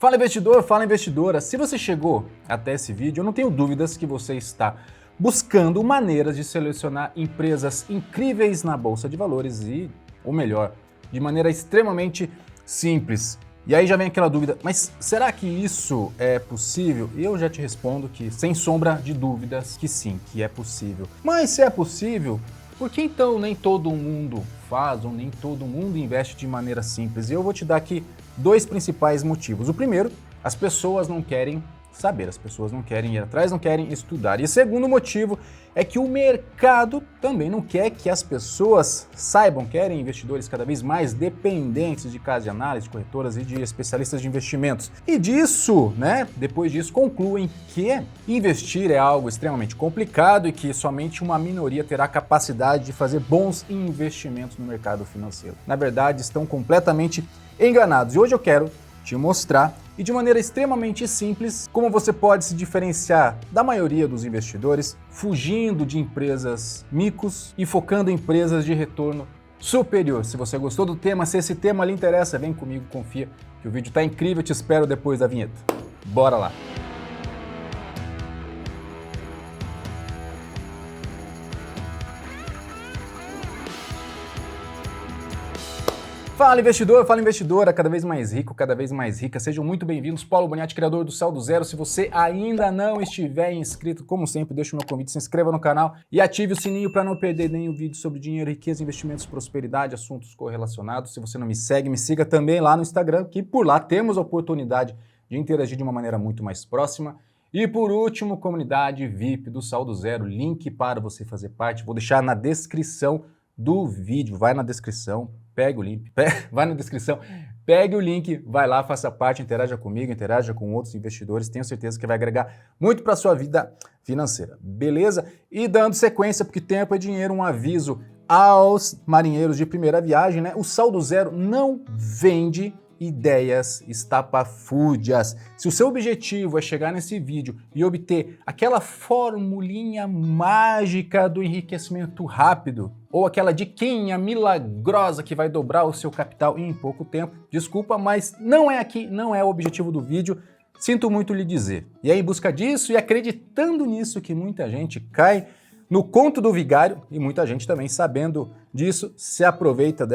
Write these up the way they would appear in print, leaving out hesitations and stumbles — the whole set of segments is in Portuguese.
Fala investidor, fala investidora. Se você chegou até esse vídeo, eu não tenho dúvidas que você está buscando maneiras de selecionar empresas incríveis na Bolsa de Valores e, ou melhor, de maneira extremamente simples. E aí já vem aquela dúvida, mas será que isso é possível? E eu já te respondo que, sem sombra de dúvidas, que sim, que é possível. Mas se é possível, por que então nem todo mundo faz ou nem todo mundo investe de maneira simples? E eu vou te dar aqui dois principais motivos. O primeiro, as pessoas não querem saber, as pessoas não querem ir atrás, não querem estudar. E o segundo motivo é que o mercado também não quer que as pessoas saibam, querem investidores cada vez mais dependentes de casas de análise, de corretoras e de especialistas de investimentos. E disso, depois disso, concluem que investir é algo extremamente complicado e que somente uma minoria terá capacidade de fazer bons investimentos no mercado financeiro. Na verdade, estão completamente enganados. E hoje eu quero te mostrar, e de maneira extremamente simples, como você pode se diferenciar da maioria dos investidores, fugindo de empresas micos e focando em empresas de retorno superior. Se você gostou do tema, se esse tema lhe interessa, vem comigo, confia que o vídeo está incrível, eu te espero depois da vinheta. Bora lá! Fala investidor, fala investidora, cada vez mais rico, cada vez mais rica. Sejam muito bem-vindos. Paulo Boniati, criador do Saldo Zero. Se você ainda não estiver inscrito, como sempre, deixa o meu convite, se inscreva no canal e ative o sininho para não perder nenhum vídeo sobre dinheiro, riqueza, investimentos, prosperidade, assuntos correlacionados. Se você não me segue, me siga também lá no Instagram, que por lá temos a oportunidade de interagir de uma maneira muito mais próxima. E por último, comunidade VIP do Saldo Zero, link para você fazer parte. Vou deixar na descrição do vídeo, vai na descrição, pega o link, vai na descrição, pegue o link, vai lá, faça parte, interaja comigo, interaja com outros investidores, tenho certeza que vai agregar muito para a sua vida financeira, beleza? E dando sequência, porque tempo é dinheiro, um aviso aos marinheiros de primeira viagem, O Saldo Zero não vende ideias estapafúrdias. Se o seu objetivo é chegar nesse vídeo e obter aquela formulinha mágica do enriquecimento rápido, ou aquela diquinha milagrosa que vai dobrar o seu capital em pouco tempo, desculpa, mas não é aqui, não é o objetivo do vídeo, sinto muito lhe dizer. E é em busca disso e acreditando nisso que muita gente cai no conto do vigário, e muita gente também, sabendo disso, se aproveitam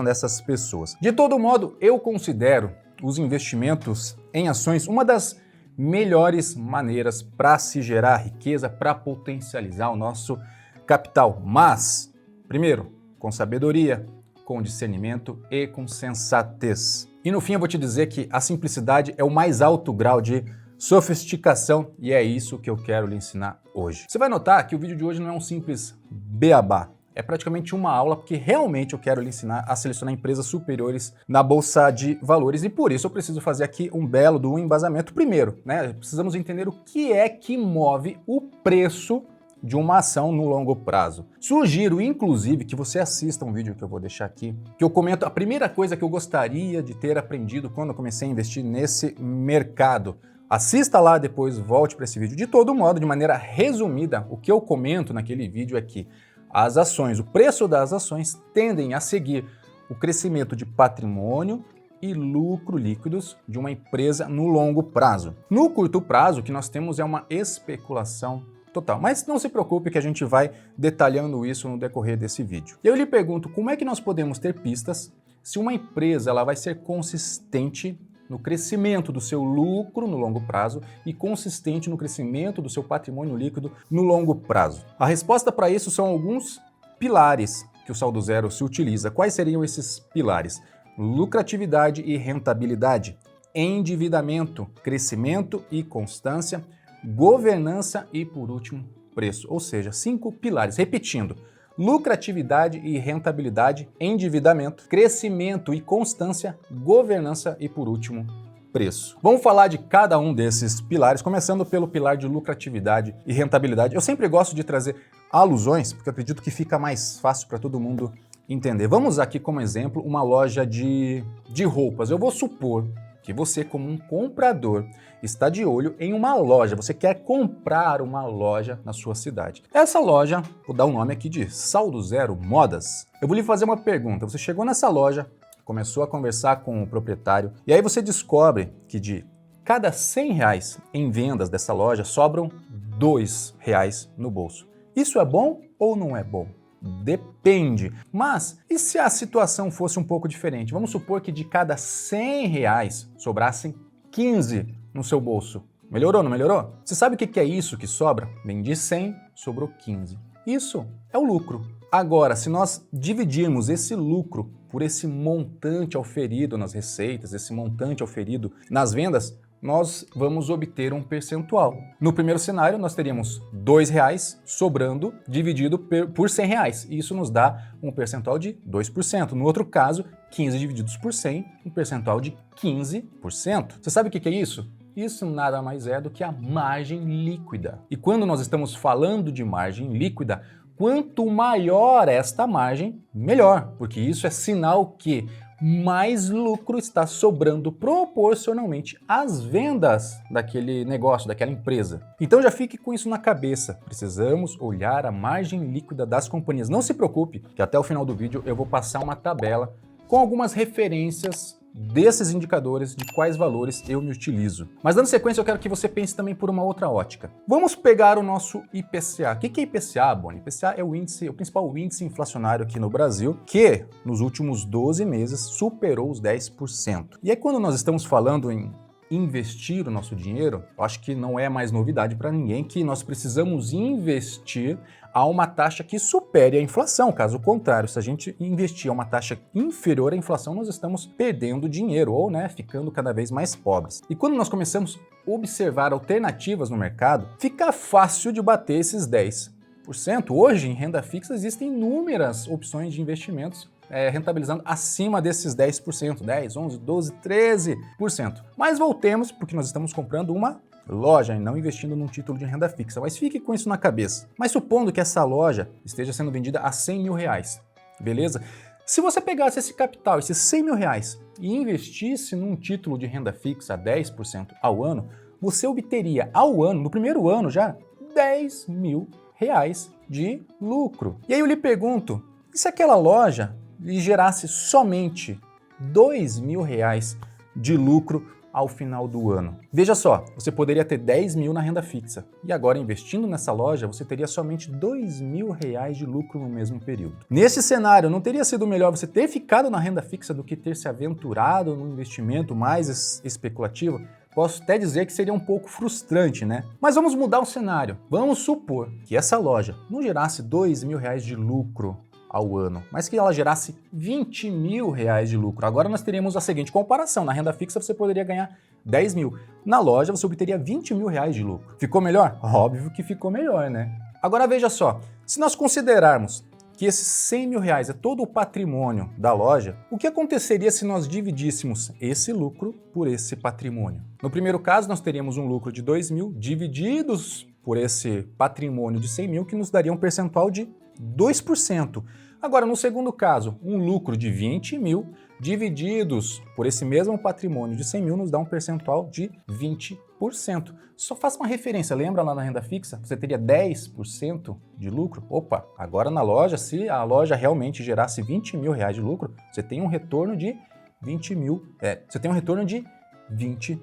dessas pessoas. De todo modo, eu considero os investimentos em ações uma das melhores maneiras para se gerar riqueza, para potencializar o nosso capital. Mas, primeiro, com sabedoria, com discernimento e com sensatez. E no fim eu vou te dizer que a simplicidade é o mais alto grau de sofisticação e é isso que eu quero lhe ensinar hoje. Você vai notar que o vídeo de hoje não é um simples beabá, é praticamente uma aula porque realmente eu quero lhe ensinar a selecionar empresas superiores na Bolsa de Valores e por isso eu preciso fazer aqui um belo do embasamento. Primeiro, precisamos entender o que é que move o preço de uma ação no longo prazo. Sugiro, inclusive, que você assista um vídeo que eu vou deixar aqui, que eu comento a primeira coisa que eu gostaria de ter aprendido quando eu comecei a investir nesse mercado. Assista lá, depois volte para esse vídeo. De todo modo, de maneira resumida, o que eu comento naquele vídeo é que as ações, o preço das ações tendem a seguir o crescimento de patrimônio e lucro líquidos de uma empresa no longo prazo. No curto prazo, o que nós temos é uma especulação total. Mas não se preocupe que a gente vai detalhando isso no decorrer desse vídeo. Eu lhe pergunto, como é que nós podemos ter pistas se uma empresa ela vai ser consistente no crescimento do seu lucro no longo prazo e consistente no crescimento do seu patrimônio líquido no longo prazo? A resposta para isso são alguns pilares que o Saldo Zero se utiliza. Quais seriam esses pilares? Lucratividade e rentabilidade, endividamento, crescimento e constância, governança e, por último, preço. Ou seja, 5 pilares. Repetindo, lucratividade e rentabilidade, endividamento, crescimento e constância, governança e, por último, preço. Vamos falar de cada um desses pilares, começando pelo pilar de lucratividade e rentabilidade. Eu sempre gosto de trazer alusões, porque eu acredito que fica mais fácil para todo mundo entender. Vamos usar aqui como exemplo uma loja de roupas. Eu vou supor que você, como um comprador, está de olho em uma loja, você quer comprar uma loja na sua cidade. Essa loja, vou dar o nome aqui de Saldo Zero Modas. Eu vou lhe fazer uma pergunta, você chegou nessa loja, começou a conversar com o proprietário, e aí você descobre que de cada R$ 100 em vendas dessa loja, sobram R$ 2 no bolso. Isso é bom ou não é bom? Depende. Mas e se a situação fosse um pouco diferente? Vamos supor que de cada R$ 100 sobrassem 15 no seu bolso. Melhorou, não melhorou? Você sabe o que é isso que sobra? Bem, de 100 sobrou 15. Isso é o lucro. Agora, se nós dividirmos esse lucro por esse montante auferido nas receitas, esse montante auferido nas vendas, nós vamos obter um percentual. No primeiro cenário, nós teríamos R$ 2 sobrando dividido por R$ 100. Isso nos dá um percentual de 2%. No outro caso, 15 divididos por 100, um percentual de 15%. Você sabe o que é isso? Isso nada mais é do que a margem líquida. E quando nós estamos falando de margem líquida, quanto maior esta margem, melhor, porque isso é sinal que mais lucro está sobrando proporcionalmente às vendas daquele negócio, daquela empresa. Então já fique com isso na cabeça. Precisamos olhar a margem líquida das companhias. Não se preocupe, que até o final do vídeo eu vou passar uma tabela com algumas referências desses indicadores, de quais valores eu me utilizo. Mas dando sequência, eu quero que você pense também por uma outra ótica. Vamos pegar o nosso IPCA. O que é IPCA, Boni? IPCA é o principal índice inflacionário aqui no Brasil, que nos últimos 12 meses superou os 10%. E aí quando nós estamos falando em investir o nosso dinheiro, eu acho que não é mais novidade para ninguém que nós precisamos investir a uma taxa que supere a inflação. Caso contrário, se a gente investir a uma taxa inferior à inflação, nós estamos perdendo dinheiro ou, ficando cada vez mais pobres. E quando nós começamos a observar alternativas no mercado, fica fácil de bater esses 10%. Hoje, em renda fixa, existem inúmeras opções de investimentos rentabilizando acima desses 10%, 10, 11, 12, 13%. Mas voltemos, porque nós estamos comprando uma loja e não investindo num título de renda fixa. Mas fique com isso na cabeça. Mas supondo que essa loja esteja sendo vendida a R$100 mil, beleza? Se você pegasse esse capital, esses R$100 mil, e investisse num título de renda fixa a 10% ao ano, você obteria ao ano, no primeiro ano já, R$10 mil de lucro. E aí eu lhe pergunto, e se aquela loja lhe gerasse somente R$2 mil de lucro ao final do ano? Veja só, você poderia ter 10 mil na renda fixa e agora investindo nessa loja você teria somente R$2 mil de lucro no mesmo período. Nesse cenário, não teria sido melhor você ter ficado na renda fixa do que ter se aventurado num investimento mais especulativo? Posso até dizer que seria um pouco frustrante, né? Mas vamos mudar o cenário. Vamos supor que essa loja não gerasse R$2 mil de lucro ao ano, mas que ela gerasse R$20 mil de lucro. Agora nós teríamos a seguinte comparação. Na renda fixa você poderia ganhar 10 mil. Na loja você obteria R$20 mil de lucro. Ficou melhor? Óbvio que ficou melhor, né? Agora veja só, se nós considerarmos que esses R$100 mil é todo o patrimônio da loja, o que aconteceria se nós dividíssemos esse lucro por esse patrimônio? No primeiro caso, nós teríamos um lucro de 2 mil divididos por esse patrimônio de 100 mil, que nos daria um percentual de 2%. Agora, no segundo caso, um lucro de 20 mil divididos por esse mesmo patrimônio de 100 mil nos dá um percentual de 20%. Só faça uma referência, lembra lá na renda fixa? Você teria 10% de lucro? Opa, agora na loja, se a loja realmente gerasse R$20 mil de lucro, você tem um retorno de 20 mil, você tem um retorno de 20%.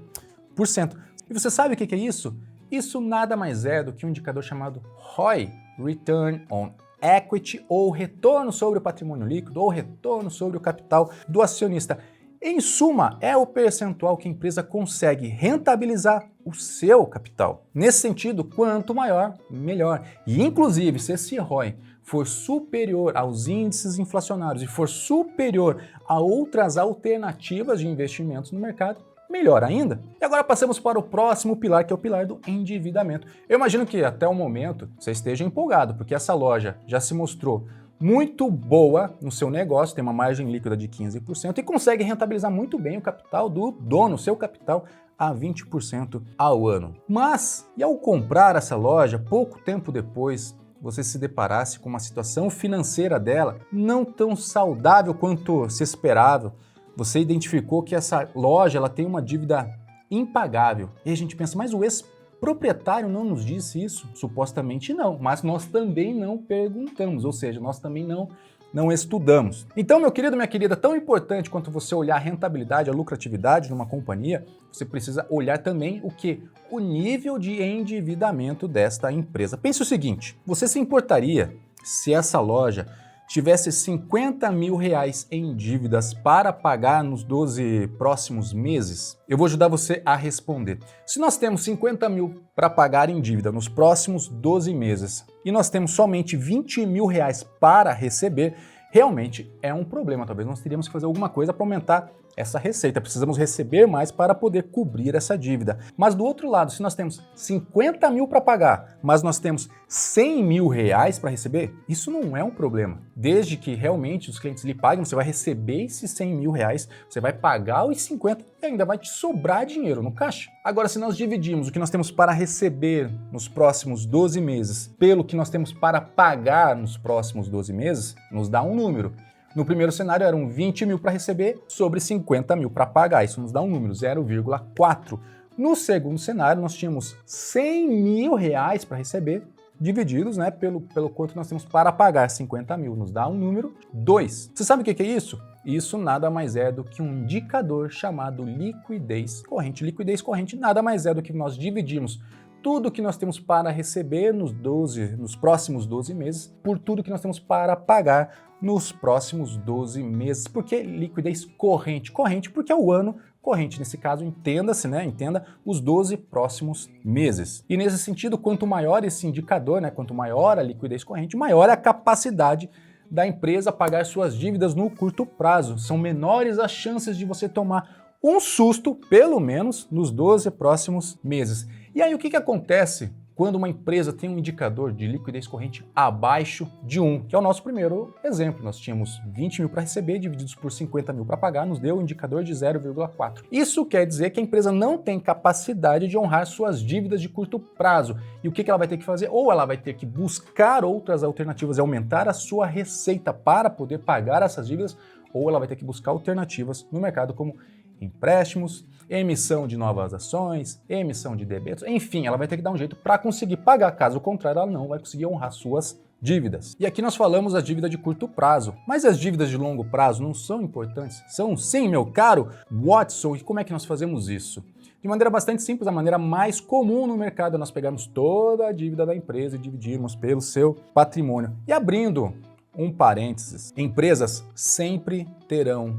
E você sabe o que é isso? Isso nada mais é do que um indicador chamado ROI, Return on Equity, ou retorno sobre o patrimônio líquido, ou retorno sobre o capital do acionista. Em suma, é o percentual que a empresa consegue rentabilizar o seu capital. Nesse sentido, quanto maior, melhor. E inclusive, se esse ROI for superior aos índices inflacionários e for superior a outras alternativas de investimentos no mercado, melhor ainda. E agora passamos para o próximo pilar, que é o pilar do endividamento. Eu imagino que até o momento você esteja empolgado, porque essa loja já se mostrou muito boa no seu negócio, tem uma margem líquida de 15% e consegue rentabilizar muito bem o capital do dono, o seu capital, a 20% ao ano. Mas, e ao comprar essa loja, pouco tempo depois, você se deparasse com uma situação financeira dela não tão saudável quanto se esperava, você identificou que essa loja ela tem uma dívida impagável. E a gente pensa, mas o ex-proprietário não nos disse isso? Supostamente não, mas nós também não perguntamos, ou seja, nós também não não estudamos. Então, meu querido, minha querida, tão importante quanto você olhar a rentabilidade, a lucratividade numa companhia, você precisa olhar também o quê? O nível de endividamento desta empresa. Pense o seguinte, você se importaria se essa loja tivesse 50 mil reais em dívidas para pagar nos 12 próximos meses? Eu vou ajudar você a responder. Se nós temos 50 mil para pagar em dívida nos próximos 12 meses e nós temos somente 20 mil reais para receber, realmente é um problema. Talvez nós teríamos que fazer alguma coisa para aumentar essa receita. Precisamos receber mais para poder cobrir essa dívida. Mas do outro lado, se nós temos 50 mil para pagar, mas nós temos 100 mil reais para receber, isso não é um problema. Desde que realmente os clientes lhe paguem, você vai receber esses 100 mil reais, você vai pagar os 50 e ainda vai te sobrar dinheiro no caixa. Agora, se nós dividimos o que nós temos para receber nos próximos 12 meses pelo que nós temos para pagar nos próximos 12 meses, nos dá um número. No primeiro cenário eram 20 mil para receber sobre 50 mil para pagar, isso nos dá um número, 0,4. No segundo cenário nós tínhamos 100 mil reais para receber, divididos pelo quanto nós temos para pagar, 50 mil, nos dá um número 2. Você sabe o que é isso? Isso nada mais é do que um indicador chamado liquidez corrente. Liquidez corrente nada mais é do que nós dividimos tudo que nós temos para receber nos próximos 12 meses por tudo que nós temos para pagar nos próximos 12 meses. Por que liquidez corrente? Corrente porque é o ano corrente. Nesse caso, entenda-se, entenda os 12 próximos meses. E nesse sentido, quanto maior esse indicador, quanto maior a liquidez corrente, maior é a capacidade da empresa pagar suas dívidas no curto prazo. São menores as chances de você tomar um susto, pelo menos, nos 12 próximos meses. E aí, o que acontece quando uma empresa tem um indicador de liquidez corrente abaixo de 1, que é o nosso primeiro exemplo? Nós tínhamos 20 mil para receber, divididos por 50 mil para pagar, nos deu um indicador de 0,4. Isso quer dizer que a empresa não tem capacidade de honrar suas dívidas de curto prazo. E o que ela vai ter que fazer? Ou ela vai ter que buscar outras alternativas e aumentar a sua receita para poder pagar essas dívidas, ou ela vai ter que buscar alternativas no mercado como empréstimos, emissão de novas ações, emissão de debêntures, enfim, ela vai ter que dar um jeito para conseguir pagar, caso contrário ela não vai conseguir honrar suas dívidas. E aqui nós falamos da dívida de curto prazo, mas as dívidas de longo prazo não são importantes? São sim, meu caro Watson. E como é que nós fazemos isso? De maneira bastante simples, a maneira mais comum no mercado é nós pegarmos toda a dívida da empresa e dividirmos pelo seu patrimônio. E abrindo um parênteses, empresas sempre terão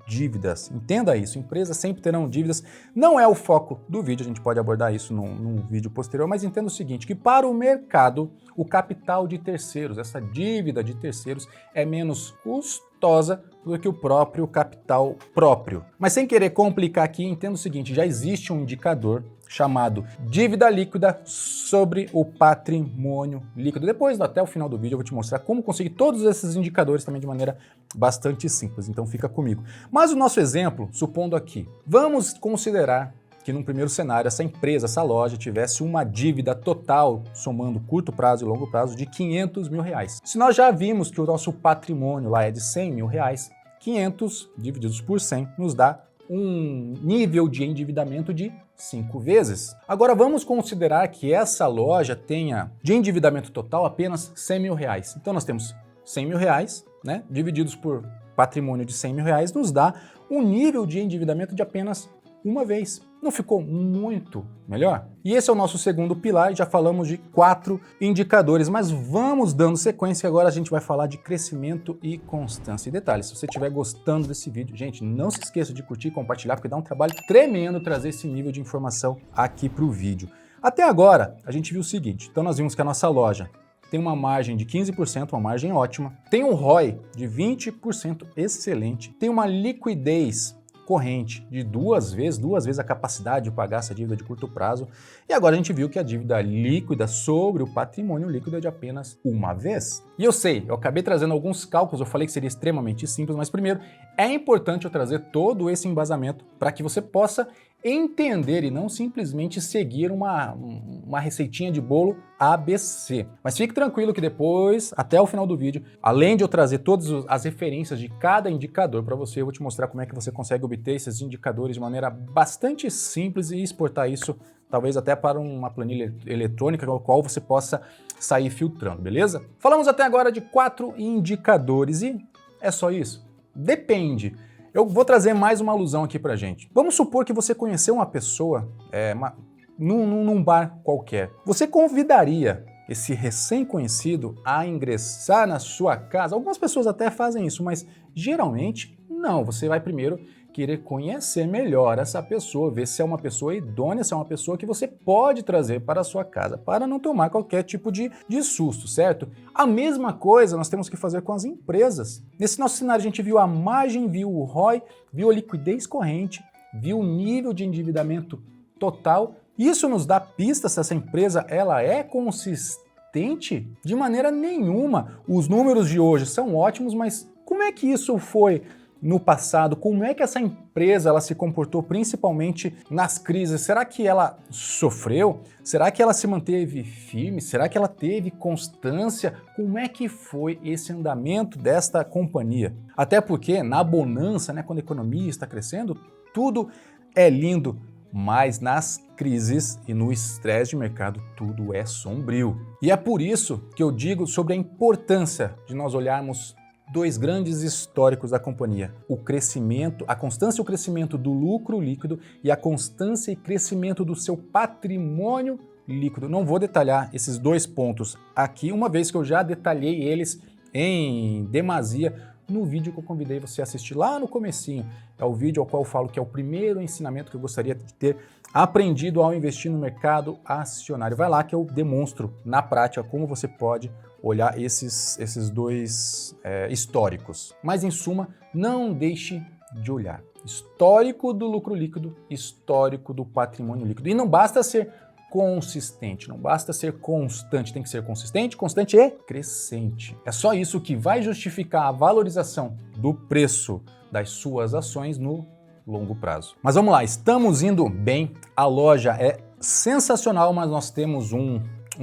dívidas. Entenda isso, empresas sempre terão dívidas. Não é o foco do vídeo, a gente pode abordar isso num vídeo posterior, mas entenda o seguinte, que para o mercado, o capital de terceiros, essa dívida de terceiros é menos custosa do que o próprio capital próprio. Mas sem querer complicar aqui, entenda o seguinte, já existe um indicador chamado dívida líquida sobre o patrimônio líquido. Depois, até o final do vídeo, eu vou te mostrar como conseguir todos esses indicadores também de maneira bastante simples, então fica comigo. Mas o nosso exemplo, supondo aqui, vamos considerar que num primeiro cenário essa empresa, essa loja, tivesse uma dívida total, somando curto prazo e longo prazo, de 500 mil reais. Se nós já vimos que o nosso patrimônio lá é de 100 mil reais, 500 divididos por 100 nos dá um nível de endividamento de 5 vezes. Agora vamos considerar que essa loja tenha de endividamento total apenas 100 mil reais. Então nós temos 100 mil reais, divididos por patrimônio de 100 mil reais, nos dá um nível de endividamento de apenas uma vez. Não ficou muito melhor? E esse é o nosso segundo pilar, e já falamos de 4 indicadores, mas vamos dando sequência, agora a gente vai falar de crescimento e constância. E detalhe, se você estiver gostando desse vídeo, gente, não se esqueça de curtir e compartilhar, porque dá um trabalho tremendo trazer esse nível de informação aqui para o vídeo. Até agora, a gente viu o seguinte, então nós vimos que a nossa loja tem uma margem de 15%, uma margem ótima, tem um ROI de 20% excelente, tem uma liquidez corrente de duas vezes a capacidade de pagar essa dívida de curto prazo. E agora a gente viu que a dívida líquida sobre o patrimônio líquido é de apenas uma vez. E eu sei, eu acabei trazendo alguns cálculos, eu falei que seria extremamente simples, mas primeiro, é importante eu trazer todo esse embasamento para que você possa entender e não simplesmente seguir uma receitinha de bolo ABC. Mas fique tranquilo que depois, até o final do vídeo, além de eu trazer todas as referências de cada indicador para você, eu vou te mostrar como é que você consegue obter esses indicadores de maneira bastante simples e exportar isso talvez até para uma planilha eletrônica, no qual você possa sair filtrando, beleza? Falamos até agora de 4 indicadores e é só isso? Depende. Eu vou trazer mais uma alusão aqui pra gente. Vamos supor que você conheceu uma pessoa num bar qualquer. Você convidaria esse recém-conhecido a ingressar na sua casa? Algumas pessoas até fazem isso, mas geralmente não. Você vai primeiro querer conhecer melhor essa pessoa, ver se é uma pessoa idônea, se é uma pessoa que você pode trazer para a sua casa, para não tomar qualquer tipo de susto, certo? A mesma coisa nós temos que fazer com as empresas. Nesse nosso cenário a gente viu a margem, viu o ROI, viu a liquidez corrente, viu o nível de endividamento total. Isso nos dá pista se essa empresa ela é consistente? De maneira nenhuma. Os números de hoje são ótimos, mas como é que isso foi no passado? Como é que essa empresa ela se comportou principalmente nas crises? Será que ela sofreu? Será que ela se manteve firme? Será que ela teve constância? Como é que foi esse andamento desta companhia? Até porque na bonança, né, quando a economia está crescendo, tudo é lindo, mas nas crises e no estresse de mercado tudo é sombrio. E é por isso que eu digo sobre a importância de nós olharmos 2 grandes históricos da companhia: o crescimento, a constância e o crescimento do lucro líquido e a constância e crescimento do seu patrimônio líquido. Não vou detalhar esses 2 pontos aqui, uma vez que eu já detalhei eles em demasia no vídeo que eu convidei você a assistir lá no comecinho. É o vídeo ao qual eu falo que é o primeiro ensinamento que eu gostaria de ter aprendido ao investir no mercado acionário. Vai lá que eu demonstro na prática como você pode olhar esses 2 históricos. Mas em suma, não deixe de olhar histórico do lucro líquido, histórico do patrimônio líquido. E não basta ser consistente, não basta ser constante, tem que ser consistente, constante e crescente. É só isso que vai justificar a valorização do preço das suas ações no longo prazo. Mas vamos lá, estamos indo bem, a loja é sensacional, mas nós temos um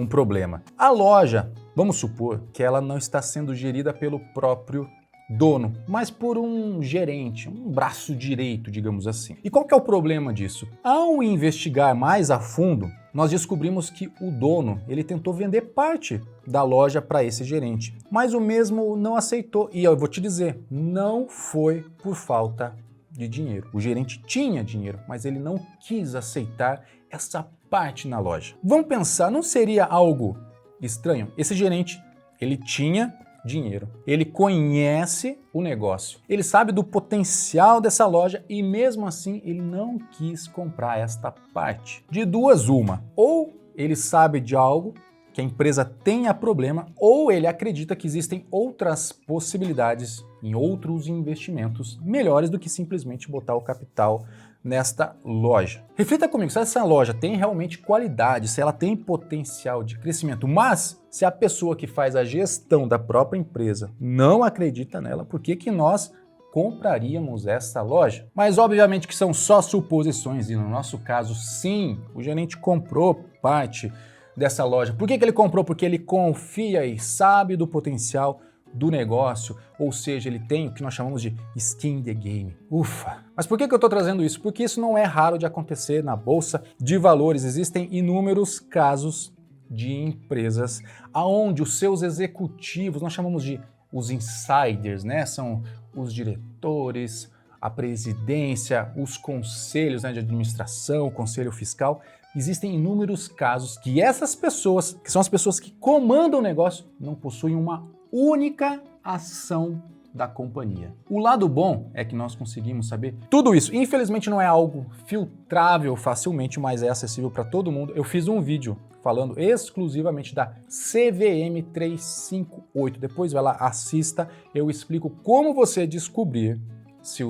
problema. A loja, vamos supor que ela não está sendo gerida pelo próprio dono, mas por um gerente, um braço direito, digamos assim. E qual que é o problema disso? Ao investigar mais a fundo, nós descobrimos que o dono, ele tentou vender parte da loja para esse gerente, mas o mesmo não aceitou. E eu vou te dizer, não foi por falta de dinheiro. O gerente tinha dinheiro, mas ele não quis aceitar essa parte na loja. Vamos pensar, não seria algo estranho? Esse gerente, ele tinha dinheiro, ele conhece o negócio, ele sabe do potencial dessa loja e mesmo assim ele não quis comprar esta parte. De duas uma, ou ele sabe de algo que a empresa tenha problema, ou ele acredita que existem outras possibilidades em outros investimentos melhores do que simplesmente botar o capital nesta loja. Reflita comigo, se essa loja tem realmente qualidade, se ela tem potencial de crescimento, mas se a pessoa que faz a gestão da própria empresa não acredita nela, por que que nós compraríamos essa loja? Mas obviamente que são só suposições e no nosso caso, sim, o gerente comprou parte dessa loja. Por que que ele comprou? Porque ele confia e sabe do potencial do negócio, ou seja, ele tem o que nós chamamos de skin in the game. Ufa! Mas por que que eu estou trazendo isso? Porque isso não é raro de acontecer na Bolsa de Valores. Existem inúmeros casos de empresas onde os seus executivos, nós chamamos de os insiders, né? São os diretores, a presidência, os conselhos, né, de administração, o conselho fiscal. Existem inúmeros casos que essas pessoas, que são as pessoas que comandam o negócio, não possuem uma única ação da companhia. O lado bom é que nós conseguimos saber tudo isso. Infelizmente não é algo filtrável facilmente, mas é acessível para todo mundo. Eu fiz um vídeo falando exclusivamente da CVM 358. Depois vai lá, assista, eu explico como você descobrir se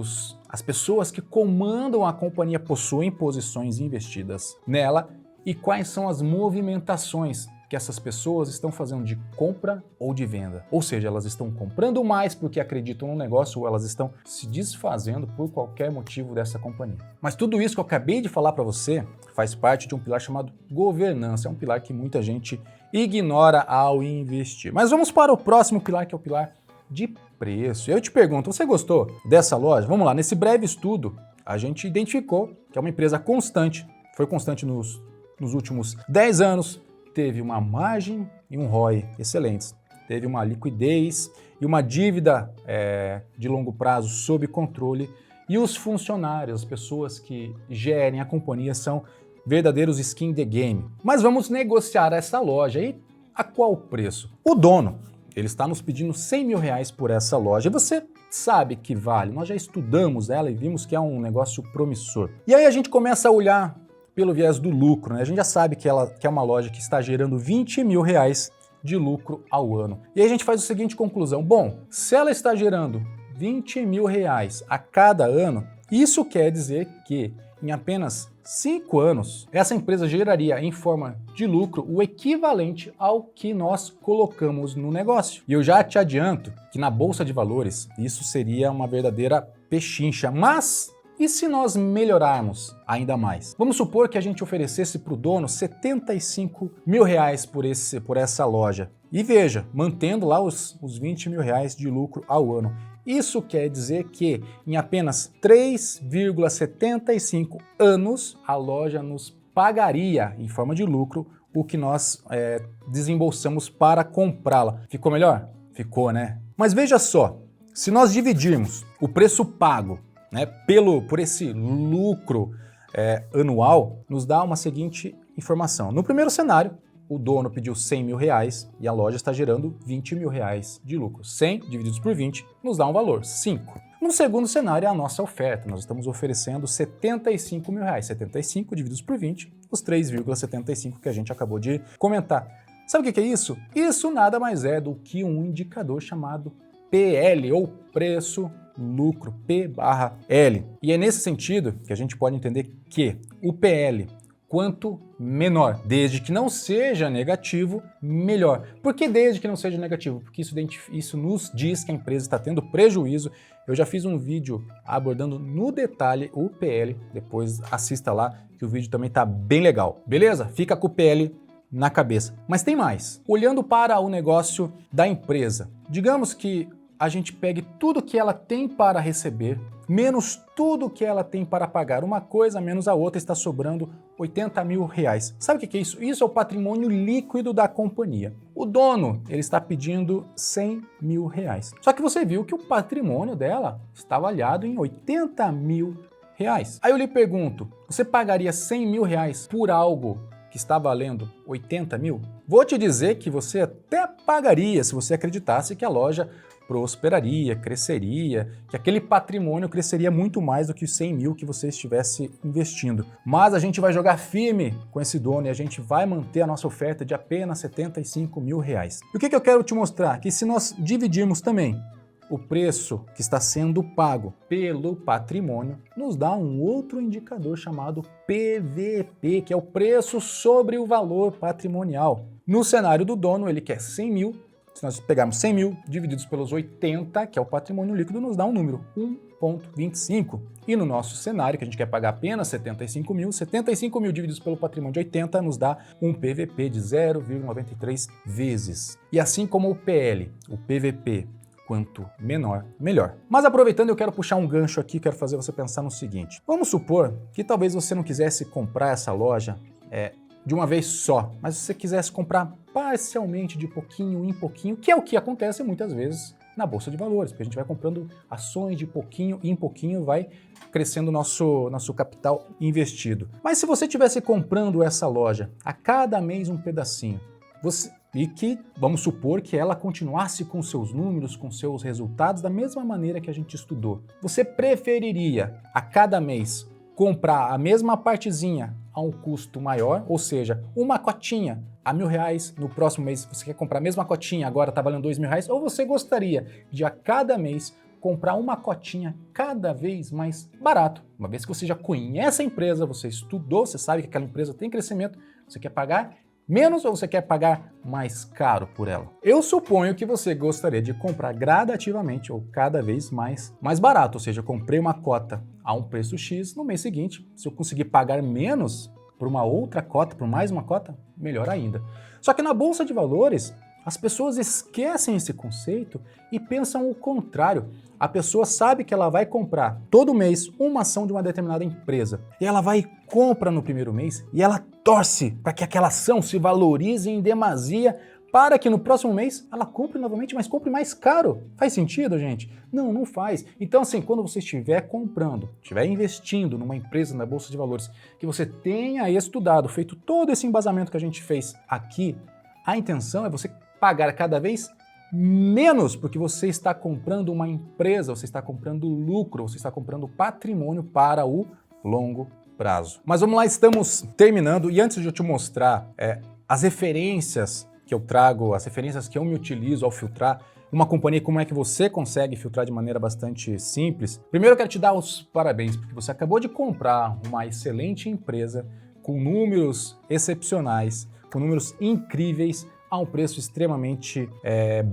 as pessoas que comandam a companhia possuem posições investidas nela e quais são as movimentações que essas pessoas estão fazendo de compra ou de venda. Ou seja, elas estão comprando mais porque acreditam no negócio ou elas estão se desfazendo por qualquer motivo dessa companhia. Mas tudo isso que eu acabei de falar para você faz parte de um pilar chamado governança. É um pilar que muita gente ignora ao investir. Mas vamos para o próximo pilar, que é o pilar de preço. Eu te pergunto, você gostou dessa loja? Vamos lá, nesse breve estudo, a gente identificou que é uma empresa constante, foi constante nos últimos 10 anos, teve uma margem e um ROI excelentes, teve uma liquidez e uma dívida de longo prazo sob controle, e os funcionários, as pessoas que gerem a companhia, são verdadeiros skin the game. Mas vamos negociar essa loja, e a qual preço? O dono, ele está nos pedindo R$100 mil por essa loja, e você sabe que vale, nós já estudamos ela e vimos que é um negócio promissor. E aí a gente começa a olhar pelo viés do lucro, né? A gente já sabe que é uma loja que está gerando R$20 mil de lucro ao ano. E aí a gente faz a seguinte conclusão: bom, se ela está gerando R$20 mil a cada ano, isso quer dizer que em apenas 5 anos, essa empresa geraria em forma de lucro o equivalente ao que nós colocamos no negócio. E eu já te adianto que na Bolsa de Valores isso seria uma verdadeira pechincha, mas e se nós melhorarmos ainda mais? Vamos supor que a gente oferecesse para o dono R$75 mil por essa loja. E veja, mantendo lá os R$20 mil de lucro ao ano. Isso quer dizer que em apenas 3,75 anos a loja nos pagaria em forma de lucro o que nós desembolsamos para comprá-la. Ficou melhor? Ficou, né? Mas veja só, se nós dividirmos o preço pago, né, por esse lucro anual, nos dá uma seguinte informação. No primeiro cenário, o dono pediu R$100 mil e a loja está gerando R$20 mil de lucro. 100 divididos por 20 nos dá um valor, 5. No segundo cenário é a nossa oferta. Nós estamos oferecendo R$75 mil. 75 divididos por 20, os 3,75 que a gente acabou de comentar. Sabe o que é isso? Isso nada mais é do que um indicador chamado PL, ou preço-lucro, P/L. E é nesse sentido que a gente pode entender que o PL, quanto menor, desde que não seja negativo, melhor. Por que desde que não seja negativo? Porque isso nos diz que a empresa está tendo prejuízo. Eu já fiz um vídeo abordando no detalhe o PL, depois assista lá, que o vídeo também está bem legal. Beleza? Fica com o PL na cabeça. Mas tem mais. Olhando para o negócio da empresa, digamos que a gente pegue tudo que ela tem para receber, menos tudo que ela tem para pagar. Uma coisa menos a outra, está sobrando R$80 mil. Sabe o que é isso? Isso é o patrimônio líquido da companhia. O dono, ele está pedindo R$100 mil. Só que você viu que o patrimônio dela está avaliado em R$80 mil. Aí eu lhe pergunto, você pagaria R$100 mil por algo que está valendo R$80 mil? Vou te dizer que você até pagaria se você acreditasse que a loja prosperaria, cresceria, que aquele patrimônio cresceria muito mais do que os 100 mil que você estivesse investindo. Mas a gente vai jogar firme com esse dono e a gente vai manter a nossa oferta de apenas R$75 mil. E o que eu quero te mostrar? Que se nós dividirmos também o preço que está sendo pago pelo patrimônio, nos dá um outro indicador chamado PVP, que é o preço sobre o valor patrimonial. No cenário do dono, ele quer 100 mil. Se nós pegarmos 100 mil divididos pelos 80, que é o patrimônio líquido, nos dá um número, 1,25. E no nosso cenário, que a gente quer pagar apenas 75 mil divididos pelo patrimônio de 80 nos dá um PVP de 0,93 vezes. E assim como o PL, o PVP, quanto menor, melhor. Mas aproveitando, eu quero puxar um gancho aqui, quero fazer você pensar no seguinte. Vamos supor que talvez você não quisesse comprar essa loja de uma vez só, mas se você quisesse comprar parcialmente, de pouquinho em pouquinho, que é o que acontece muitas vezes na Bolsa de Valores, porque a gente vai comprando ações de pouquinho em pouquinho, vai crescendo o nosso capital investido. Mas se você estivesse comprando essa loja a cada mês um pedacinho, e que, vamos supor que ela continuasse com seus números, com seus resultados da mesma maneira que a gente estudou, você preferiria a cada mês comprar a mesma partezinha a um custo maior, ou seja, uma cotinha a R$1.000, no próximo mês você quer comprar a mesma cotinha, agora está valendo R$2.000, ou você gostaria de a cada mês comprar uma cotinha cada vez mais barato? Uma vez que você já conhece a empresa, você estudou, você sabe que aquela empresa tem crescimento, você quer pagar menos ou você quer pagar mais caro por ela? Eu suponho que você gostaria de comprar gradativamente ou cada vez mais barato, ou seja, eu comprei uma cota a um preço X, no mês seguinte, se eu conseguir pagar menos por uma outra cota, por mais uma cota, melhor ainda. Só que na Bolsa de Valores, as pessoas esquecem esse conceito e pensam o contrário. A pessoa sabe que ela vai comprar todo mês uma ação de uma determinada empresa. E ela vai e compra no primeiro mês e ela torce para que aquela ação se valorize em demasia para que no próximo mês ela compre novamente, mas compre mais caro. Faz sentido, gente? Não, não faz. Então, assim, quando você estiver comprando, estiver investindo numa empresa na Bolsa de Valores, que você tenha estudado, feito todo esse embasamento que a gente fez aqui, a intenção é você pagar cada vez menos, porque você está comprando uma empresa, você está comprando lucro, você está comprando patrimônio para o longo prazo. Mas vamos lá, estamos terminando, e antes de eu te mostrar as referências que eu trago, as referências que eu me utilizo ao filtrar uma companhia, como é que você consegue filtrar de maneira bastante simples, primeiro eu quero te dar os parabéns, porque você acabou de comprar uma excelente empresa com números excepcionais, com números incríveis, a um preço extremamente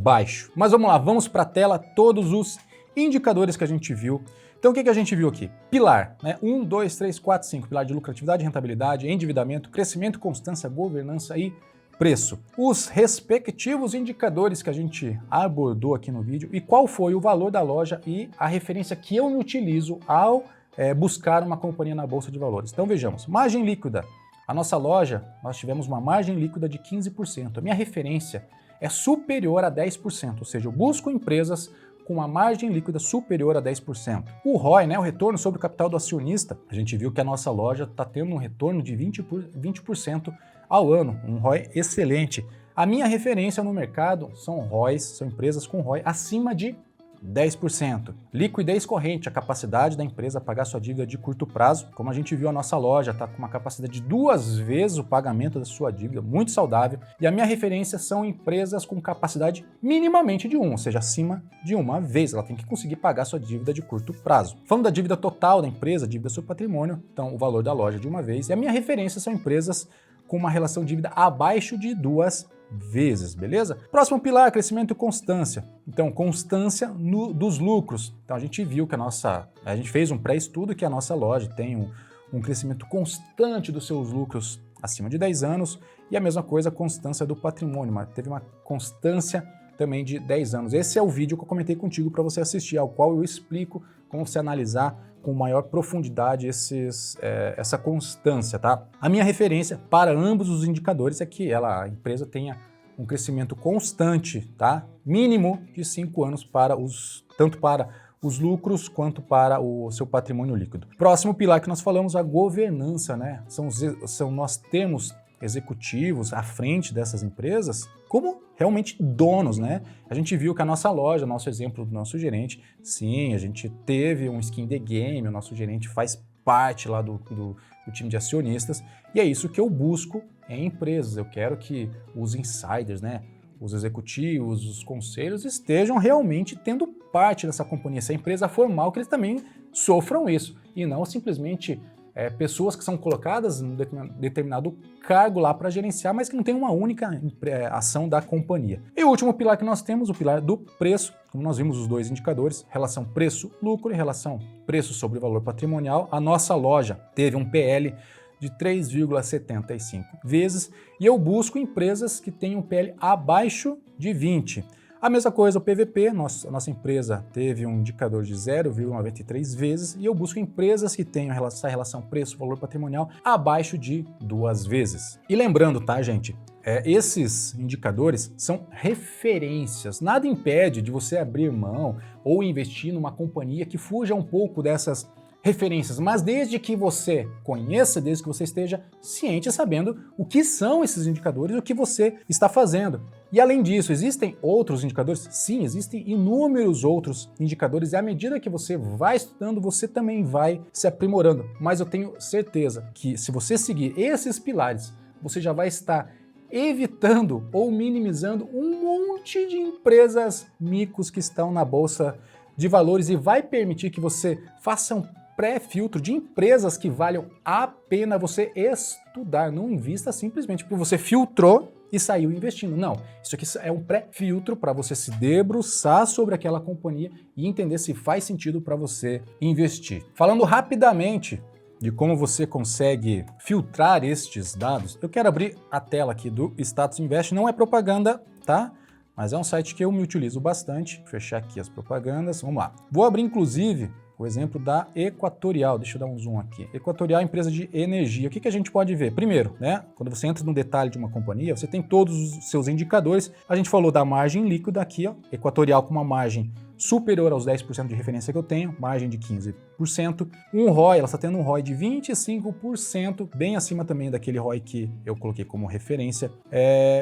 baixo. Mas vamos lá, vamos para a tela, todos os indicadores que a gente viu. Então o que a gente viu aqui? Pilar, né? 1, 2, 3, 4, 5. Pilar de lucratividade, rentabilidade, endividamento, crescimento, constância, governança e preço. Os respectivos indicadores que a gente abordou aqui no vídeo e qual foi o valor da loja e a referência que eu me utilizo ao buscar uma companhia na Bolsa de Valores. Então vejamos, margem líquida. A nossa loja, nós tivemos uma margem líquida de 15%. A minha referência é superior a 10%, ou seja, eu busco empresas com uma margem líquida superior a 10%. O ROI, né, o retorno sobre o capital do acionista, a gente viu que a nossa loja está tendo um retorno de 20% ao ano, um ROI excelente. A minha referência no mercado são ROIs, são empresas com ROI acima de 10%. Liquidez corrente, a capacidade da empresa pagar sua dívida de curto prazo. Como a gente viu, a nossa loja está com uma capacidade de 2 vezes o pagamento da sua dívida, muito saudável. E a minha referência são empresas com capacidade minimamente de 1, ou seja, acima de uma vez. Ela tem que conseguir pagar sua dívida de curto prazo. Falando da dívida total da empresa, dívida sobre patrimônio, então o valor da loja de uma vez. E a minha referência são empresas com uma relação de dívida abaixo de 2 vezes, beleza? Próximo pilar, crescimento e constância. Então, constância dos lucros. Então, a gente viu que a gente fez um pré-estudo que a nossa loja tem um crescimento constante dos seus lucros acima de 10 anos e a mesma coisa, a constância do patrimônio, mas teve uma constância também de 10 anos. Esse é o vídeo que eu comentei contigo para você assistir, ao qual eu explico como você analisar com maior profundidade essa constância, tá? A minha referência para ambos os indicadores é que a empresa tenha um crescimento constante, tá? Mínimo de 5 anos tanto para os lucros quanto para o seu patrimônio líquido. Próximo pilar que nós falamos, a governança, né? Nós temos executivos à frente dessas empresas como realmente donos, né? A gente viu que a nossa loja, nosso exemplo do nosso gerente, sim, a gente teve um skin the game, o nosso gerente faz parte lá do time de acionistas, e é isso que eu busco em empresas. Eu quero que os insiders, né, os executivos, os conselhos estejam realmente tendo parte dessa companhia. Se a empresa for mal, que eles também sofram isso, e não simplesmente pessoas que são colocadas em determinado cargo lá para gerenciar, mas que não tem uma única ação da companhia. E o último pilar que nós temos, o pilar do preço, como nós vimos os dois indicadores, relação preço-lucro e relação preço sobre valor patrimonial. A nossa loja teve um PL de 3,75 vezes e eu busco empresas que tenham PL abaixo de 20. A mesma coisa, o PVP, a nossa empresa teve um indicador de 0,93 vezes e eu busco empresas que tenham essa relação preço-valor patrimonial abaixo de 2 vezes. E lembrando, tá, gente? Esses indicadores são referências. Nada impede de você abrir mão ou investir numa companhia que fuja um pouco dessas referências, mas desde que você conheça, desde que você esteja ciente, sabendo o que são esses indicadores e o que você está fazendo. E além disso, existem outros indicadores? Sim, existem inúmeros outros indicadores e à medida que você vai estudando, você também vai se aprimorando. Mas eu tenho certeza que se você seguir esses pilares, você já vai estar evitando ou minimizando um monte de empresas micos que estão na Bolsa de Valores e vai permitir que você faça pré-filtro de empresas que valham a pena você estudar. Não invista simplesmente porque você filtrou e saiu investindo. Não, isso aqui é um pré-filtro para você se debruçar sobre aquela companhia e entender se faz sentido para você investir. Falando rapidamente de como você consegue filtrar estes dados, eu quero abrir a tela aqui do Status Invest. Não é propaganda, tá? Mas é um site que eu me utilizo bastante. Vou fechar aqui as propagandas. Vamos lá. Vou abrir, inclusive, o exemplo da Equatorial. Deixa eu dar um zoom aqui. Equatorial é empresa de energia. O que a gente pode ver? Primeiro, né? Quando você entra no detalhe de uma companhia, você tem todos os seus indicadores. A gente falou da margem líquida aqui, ó. Equatorial com uma margem superior aos 10% de referência que eu tenho, margem de 15%. Um ROI, ela está tendo um ROI de 25%, bem acima também daquele ROI que eu coloquei como referência.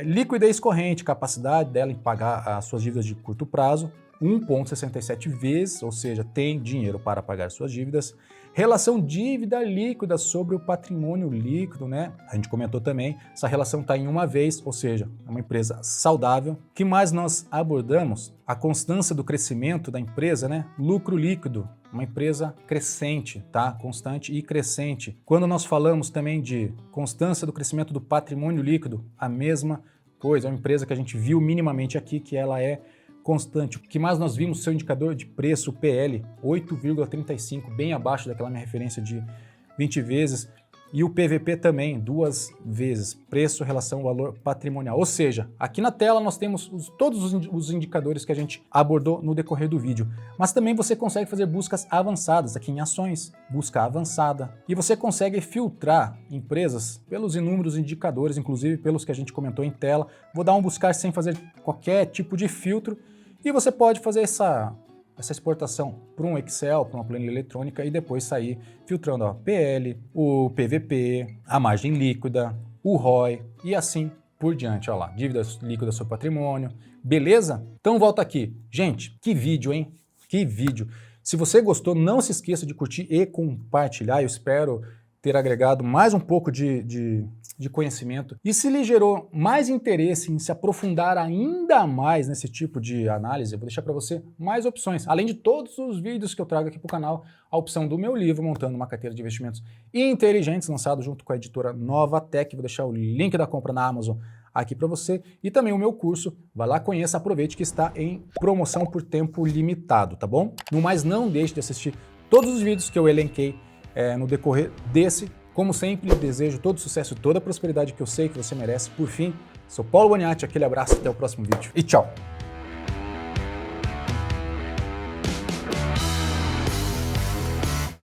Liquidez corrente, capacidade dela em pagar as suas dívidas de curto prazo, 1,67 vezes, ou seja, tem dinheiro para pagar suas dívidas. Relação dívida líquida sobre o patrimônio líquido, né? A gente comentou também, essa relação está em 1 vez, ou seja, é uma empresa saudável. O que mais nós abordamos? A constância do crescimento da empresa, né? Lucro líquido, uma empresa crescente, tá? Constante e crescente. Quando nós falamos também de constância do crescimento do patrimônio líquido, a mesma coisa, é uma empresa que a gente viu minimamente aqui, que ela é constante. O que mais nós vimos, seu indicador de preço, PL, 8,35, bem abaixo daquela minha referência de 20 vezes. E o PVP também, 2 vezes, preço, relação, valor patrimonial. Ou seja, aqui na tela nós temos todos os indicadores que a gente abordou no decorrer do vídeo. Mas também você consegue fazer buscas avançadas aqui em ações, busca avançada. E você consegue filtrar empresas pelos inúmeros indicadores, inclusive pelos que a gente comentou em tela. Vou dar um buscar sem fazer qualquer tipo de filtro. E você pode fazer essa exportação para um Excel, para uma planilha eletrônica e depois sair filtrando a PL, o PVP, a margem líquida, o ROI e assim por diante. Olha lá, dívidas líquidas sobre patrimônio, beleza? Então volta aqui. Gente, que vídeo, hein? Que vídeo! Se você gostou, não se esqueça de curtir e compartilhar. Eu espero ter agregado mais um pouco de conhecimento. E se lhe gerou mais interesse em se aprofundar ainda mais nesse tipo de análise, eu vou deixar para você mais opções. Além de todos os vídeos que eu trago aqui para o canal, a opção do meu livro, Montando uma Carteira de Investimentos Inteligentes, lançado junto com a editora Novatec. Vou deixar o link da compra na Amazon aqui para você. E também o meu curso. Vai lá, conheça, aproveite que está em promoção por tempo limitado, tá bom? No mais, não deixe de assistir todos os vídeos que eu elenquei no decorrer desse. Como sempre, lhe desejo todo sucesso e toda a prosperidade que eu sei que você merece. Por fim, sou Paulo Boniati, aquele abraço, até o próximo vídeo e tchau!